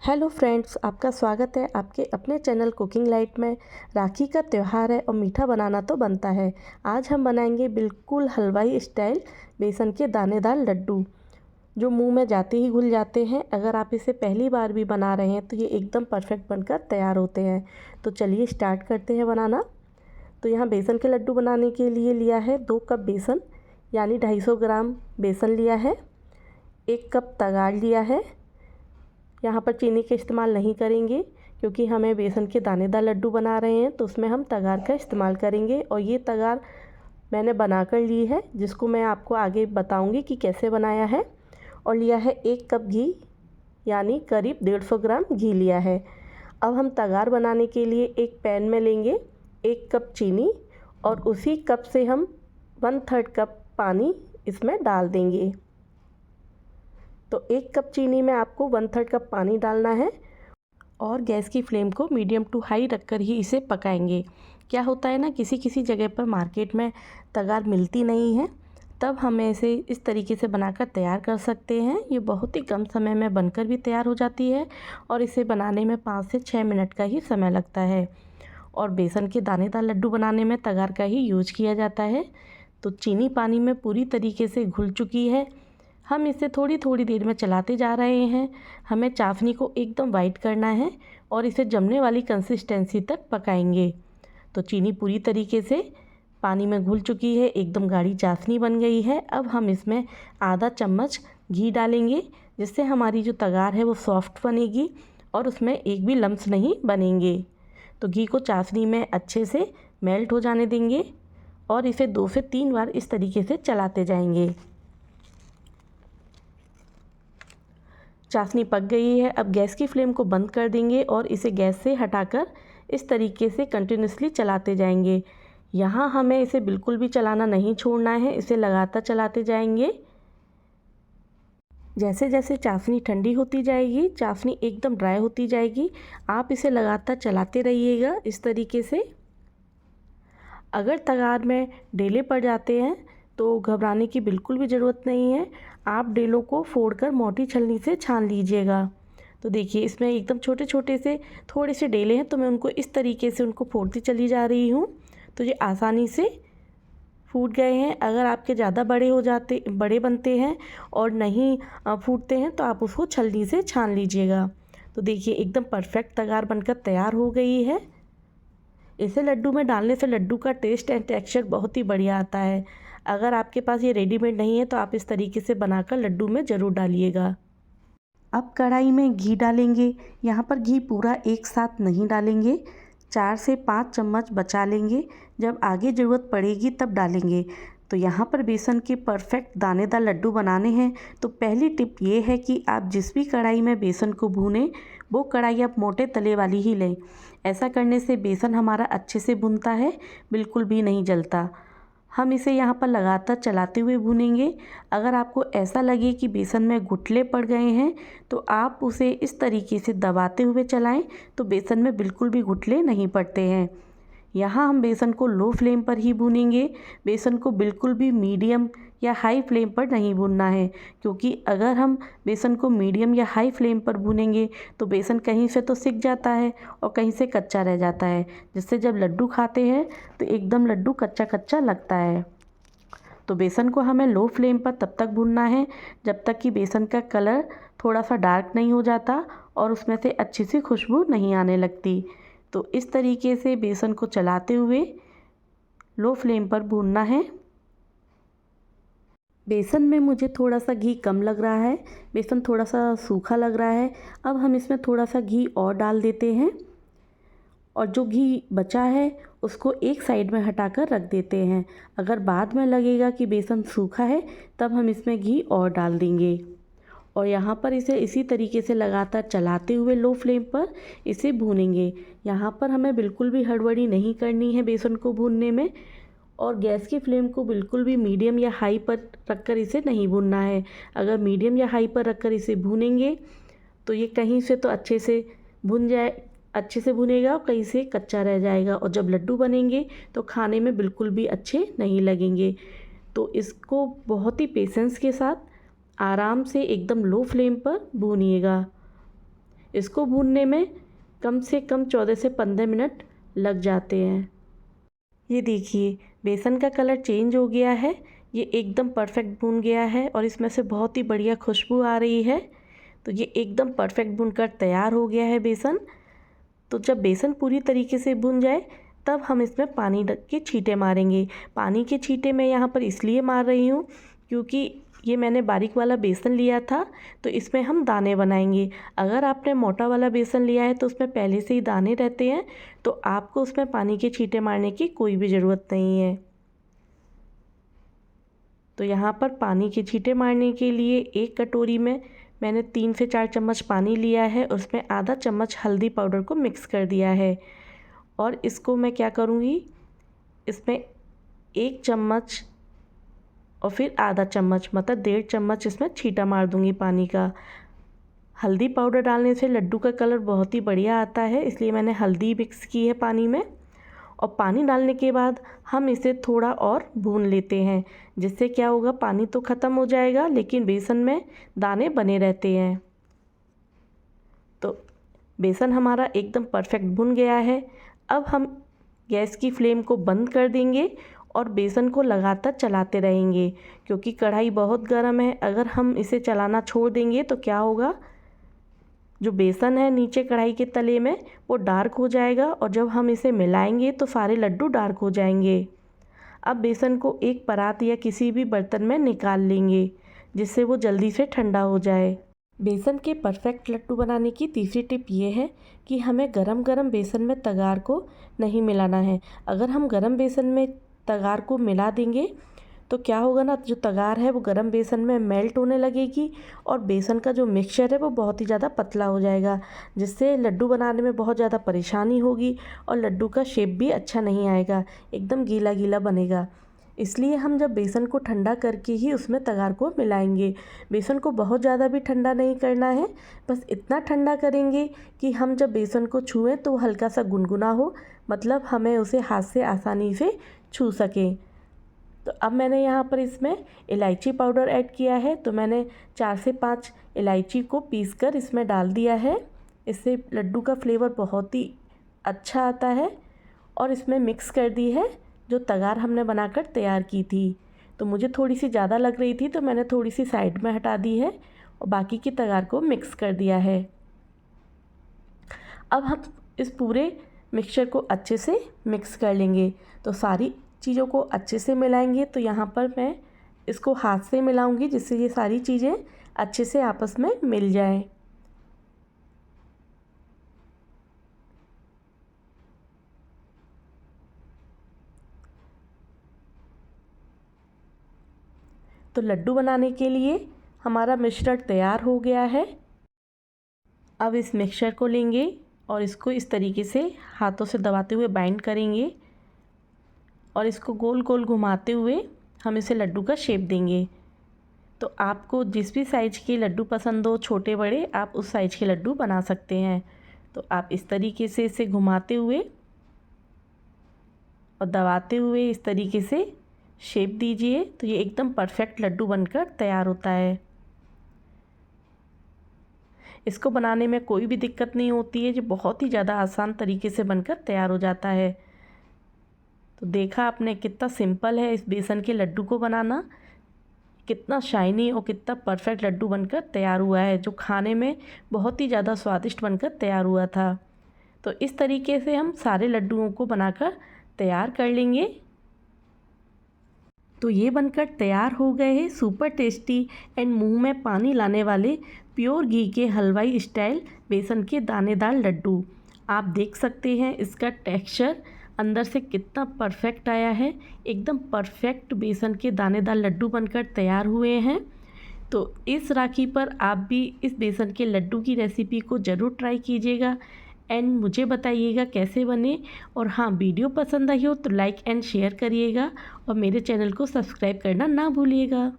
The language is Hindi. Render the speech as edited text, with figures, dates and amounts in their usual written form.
हेलो फ्रेंड्स, आपका स्वागत है आपके अपने चैनल कुकिंग लाइट में। राखी का त्यौहार है और मीठा बनाना तो बनता है। आज हम बनाएंगे बिल्कुल हलवाई स्टाइल बेसन के दानेदार लड्डू, जो मुंह में जाते ही घुल जाते हैं। अगर आप इसे पहली बार भी बना रहे हैं तो ये एकदम परफेक्ट बनकर तैयार होते हैं। तो चलिए स्टार्ट करते हैं बनाना। तो यहाँ बेसन के लड्डू बनाने के लिए लिया है 2 कप बेसन, यानी 250 ग्राम बेसन लिया है। 1 कप तगाड़ लिया है। यहाँ पर चीनी का इस्तेमाल नहीं करेंगे क्योंकि हमें बेसन के दानेदार लड्डू बना रहे हैं, तो उसमें हम तगार का इस्तेमाल करेंगे। और ये तगार मैंने बना कर ली है, जिसको मैं आपको आगे बताऊंगी कि कैसे बनाया है। और लिया है 1 कप घी, यानी करीब 150 ग्राम घी लिया है। अब हम तगार बनाने के लिए एक पैन में लेंगे 1 कप चीनी, और उसी कप से हम 1/3 कप पानी इसमें डाल देंगे। तो 1 कप चीनी में आपको 1/3 कप पानी डालना है और गैस की फ्लेम को मीडियम टू हाई रखकर ही इसे पकाएंगे। क्या होता है ना, किसी किसी जगह पर मार्केट में तगार मिलती नहीं है, तब हमें इसे इस तरीके से बनाकर तैयार कर सकते हैं। ये बहुत ही कम समय में बनकर भी तैयार हो जाती है और इसे बनाने में 5 से 6 मिनट का ही समय लगता है। और बेसन के दानेदार लड्डू बनाने में तगार का ही यूज किया जाता है। तो चीनी पानी में पूरी तरीके से घुल चुकी है। हम इसे थोड़ी थोड़ी देर में चलाते जा रहे हैं। हमें चाशनी को एकदम वाइट करना है और इसे जमने वाली कंसिस्टेंसी तक पकाएंगे। तो चीनी पूरी तरीके से पानी में घुल चुकी है, एकदम गाढ़ी चाशनी बन गई है। अब हम इसमें आधा चम्मच घी डालेंगे, जिससे हमारी जो तगार है वो सॉफ्ट बनेगी और उसमें एक भी लम्स नहीं बनेंगे। तो घी को चाशनी में अच्छे से मेल्ट हो जाने देंगे और इसे 2 से 3 बार इस तरीके से चलाते जाएंगे। चाशनी पक गई है। अब गैस की फ्लेम को बंद कर देंगे और इसे गैस से हटाकर इस तरीके से कंटिन्यूसली चलाते जाएंगे। यहाँ हमें इसे बिल्कुल भी चलाना नहीं छोड़ना है, इसे लगातार चलाते जाएंगे। जैसे जैसे चाशनी ठंडी होती जाएगी, चाशनी एकदम ड्राई होती जाएगी, आप इसे लगातार चलाते रहिएगा इस तरीके से। अगर तगार में डेले पड़ जाते हैं तो घबराने की बिल्कुल भी ज़रूरत नहीं है। आप डेलों को फोड़कर मोटी छलनी से छान लीजिएगा। तो देखिए, इसमें एकदम छोटे छोटे से थोड़े से डेले हैं, तो मैं उनको इस तरीके से उनको फोड़ती चली जा रही हूँ। तो ये आसानी से फूट गए हैं। अगर आपके ज़्यादा बड़े बनते हैं और नहीं फूटते हैं, तो आप उसको छलनी से छान लीजिएगा। तो देखिए, एकदम परफेक्ट तगार बनकर तैयार हो गई है। इसे लड्डू में डालने से लड्डू का टेस्ट एंड टेक्सचर बहुत ही बढ़िया आता है। अगर आपके पास ये रेडीमेड नहीं है तो आप इस तरीके से बनाकर लड्डू में ज़रूर डालिएगा। अब कढ़ाई में घी डालेंगे। यहाँ पर घी पूरा एक साथ नहीं डालेंगे, 4 से 5 चम्मच बचा लेंगे, जब आगे ज़रूरत पड़ेगी तब डालेंगे। तो यहाँ पर बेसन के परफेक्ट दानेदार लड्डू बनाने हैं तो पहली टिप ये है कि आप जिस भी कढ़ाई में बेसन को भूनें, वो कढ़ाई आप मोटे तले वाली ही लें। ऐसा करने से बेसन हमारा अच्छे से भुनता है, बिल्कुल भी नहीं जलता। हम इसे यहाँ पर लगातार चलाते हुए भूनेंगे। अगर आपको ऐसा लगे कि बेसन में गुठले पड़ गए हैं, तो आप उसे इस तरीके से दबाते हुए चलाएं, तो बेसन में बिल्कुल भी गुठले नहीं पड़ते हैं। यहाँ हम बेसन को लो फ्लेम पर ही भूनेंगे। बेसन को बिल्कुल भी मीडियम या हाई फ्लेम पर नहीं भूनना है, क्योंकि अगर हम बेसन को मीडियम या हाई फ्लेम पर भूनेंगे तो बेसन कहीं से तो सिक जाता है और कहीं से कच्चा रह जाता है, जिससे जब लड्डू खाते हैं तो एकदम लड्डू कच्चा कच्चा लगता है। तो बेसन को हमें लो फ्लेम पर तब तक भूनना है जब तक कि बेसन का कलर थोड़ा सा डार्क नहीं हो जाता और उसमें से अच्छी सी खुशबू नहीं आने लगती। तो इस तरीके से बेसन को चलाते हुए लो फ्लेम पर भूनना है। बेसन में मुझे थोड़ा सा घी कम लग रहा है, बेसन थोड़ा सा सूखा लग रहा है। अब हम इसमें थोड़ा सा घी और डाल देते हैं और जो घी बचा है उसको एक साइड में हटाकर रख देते हैं। अगर बाद में लगेगा कि बेसन सूखा है, तब हम इसमें घी और डाल देंगे। और यहाँ पर इसे इसी तरीके से लगातार चलाते हुए लो फ्लेम पर इसे भूनेंगे। यहाँ पर हमें बिल्कुल भी हड़बड़ी नहीं करनी है बेसन को भूनने में, और गैस की फ्लेम को बिल्कुल भी मीडियम या हाई पर रखकर इसे नहीं भूनना है। अगर मीडियम या हाई पर रखकर इसे भूनेंगे तो ये कहीं से तो अच्छे से भुनेगा और कहीं से कच्चा रह जाएगा, और जब लड्डू बनेंगे तो खाने में बिल्कुल भी अच्छे नहीं लगेंगे। तो इसको बहुत ही पेशेंस के साथ आराम से एकदम लो फ्लेम पर भूनिएगा। इसको भूनने में कम से कम 14 से 15 मिनट लग जाते हैं। ये देखिए बेसन का कलर चेंज हो गया है, ये एकदम परफेक्ट भून गया है और इसमें से बहुत ही बढ़िया खुशबू आ रही है। तो ये एकदम परफेक्ट भूनकर तैयार हो गया है बेसन। तो जब बेसन पूरी तरीके से भुन जाए तब हम इसमें पानी के छींटे मारेंगे। पानी के छींटे मैं यहाँ पर इसलिए मार रही हूँ क्योंकि ये मैंने बारीक वाला बेसन लिया था, तो इसमें हम दाने बनाएंगे। अगर आपने मोटा वाला बेसन लिया है तो उसमें पहले से ही दाने रहते हैं, तो आपको उसमें पानी के छींटे मारने की कोई भी ज़रूरत नहीं है। तो यहाँ पर पानी के छींटे मारने के लिए एक कटोरी में मैंने 3 से 4 चम्मच पानी लिया है, उसमें आधा चम्मच हल्दी पाउडर को मिक्स कर दिया है। और इसको मैं क्या करूँगी, इसमें 1 चम्मच और फिर आधा चम्मच मतलब 1.5 चम्मच इसमें छींटा मार दूँगी पानी का। हल्दी पाउडर डालने से लड्डू का कलर बहुत ही बढ़िया आता है, इसलिए मैंने हल्दी मिक्स की है पानी में। और पानी डालने के बाद हम इसे थोड़ा और भून लेते हैं, जिससे क्या होगा, पानी तो ख़त्म हो जाएगा लेकिन बेसन में दाने बने रहते हैं। तो बेसन हमारा एकदम परफेक्ट भुन गया है। अब हम गैस की फ्लेम को बंद कर देंगे और बेसन को लगातार चलाते रहेंगे, क्योंकि कढ़ाई बहुत गर्म है। अगर हम इसे चलाना छोड़ देंगे तो क्या होगा, जो बेसन है नीचे कढ़ाई के तले में वो डार्क हो जाएगा और जब हम इसे मिलाएंगे तो सारे लड्डू डार्क हो जाएंगे। अब बेसन को एक परात या किसी भी बर्तन में निकाल लेंगे, जिससे वो जल्दी से ठंडा हो जाए। बेसन के परफेक्ट लड्डू बनाने की तीसरी टिप ये है कि हमें गरम गरम बेसन में तगार को नहीं मिलाना है। अगर हम गरम बेसन में तगार को मिला देंगे तो क्या होगा ना, जो तगार है वो गरम बेसन में मेल्ट होने लगेगी और बेसन का जो मिक्सचर है वो बहुत ही ज़्यादा पतला हो जाएगा, जिससे लड्डू बनाने में बहुत ज़्यादा परेशानी होगी और लड्डू का शेप भी अच्छा नहीं आएगा, एकदम गीला गीला बनेगा। इसलिए हम जब बेसन को ठंडा करके ही उसमें तगार को मिलाएंगे। बेसन को बहुत ज़्यादा भी ठंडा नहीं करना है, बस इतना ठंडा करेंगे कि हम जब बेसन को छुएं तो हल्का सा गुनगुना हो, मतलब हमें उसे हाथ से आसानी से छू सकें। तो अब मैंने यहाँ पर इसमें इलायची पाउडर ऐड किया है, तो मैंने 4 से 5 इलायची को पीसकर इसमें डाल दिया है। इससे लड्डू का फ्लेवर बहुत ही अच्छा आता है। और इसमें मिक्स कर दी है जो तगार हमने बनाकर तैयार की थी। तो मुझे थोड़ी सी ज़्यादा लग रही थी तो मैंने थोड़ी सी साइड में हटा दी है और बाकी की तगार को मिक्स कर दिया है। अब हम इस पूरे मिक्सचर को अच्छे से मिक्स कर लेंगे। तो सारी चीज़ों को अच्छे से मिलाएंगे। तो यहाँ पर मैं इसको हाथ से मिलाऊंगी, जिससे ये सारी चीज़ें अच्छे से आपस में मिल जाएं। तो लड्डू बनाने के लिए हमारा मिश्रण तैयार हो गया है। अब इस मिक्सचर को लेंगे और इसको इस तरीके से हाथों से दबाते हुए बाइंड करेंगे और इसको गोल गोल घुमाते हुए हम इसे लड्डू का शेप देंगे। तो आपको जिस भी साइज़ के लड्डू पसंद हो, छोटे बड़े, आप उस साइज़ के लड्डू बना सकते हैं। तो आप इस तरीके से इसे घुमाते हुए और दबाते हुए इस तरीके से शेप दीजिए, तो ये एकदम परफेक्ट लड्डू बनकर तैयार होता है। इसको बनाने में कोई भी दिक्कत नहीं होती है, जो बहुत ही ज़्यादा आसान तरीके से बनकर तैयार हो जाता है। तो देखा आपने कितना सिंपल है इस बेसन के लड्डू को बनाना, कितना शाइनी और कितना परफेक्ट लड्डू बनकर तैयार हुआ है, जो खाने में बहुत ही ज़्यादा स्वादिष्ट बनकर तैयार हुआ था। तो इस तरीके से हम सारे लड्डुओं को बनाकर तैयार कर लेंगे। तो ये बनकर तैयार हो गए हैं सुपर टेस्टी एंड मुंह में पानी लाने वाले प्योर घी के हलवाई स्टाइल बेसन के दानेदार लड्डू। आप देख सकते हैं इसका टेक्सचर अंदर से कितना परफेक्ट आया है, एकदम परफेक्ट बेसन के दानेदार लड्डू बनकर तैयार हुए हैं। तो इस राखी पर आप भी इस बेसन के लड्डू की रेसिपी को ज़रूर ट्राई कीजिएगा एंड मुझे बताइएगा कैसे बने। और हाँ, वीडियो पसंद आई हो तो लाइक एंड शेयर करिएगा और मेरे चैनल को सब्सक्राइब करना ना भूलिएगा।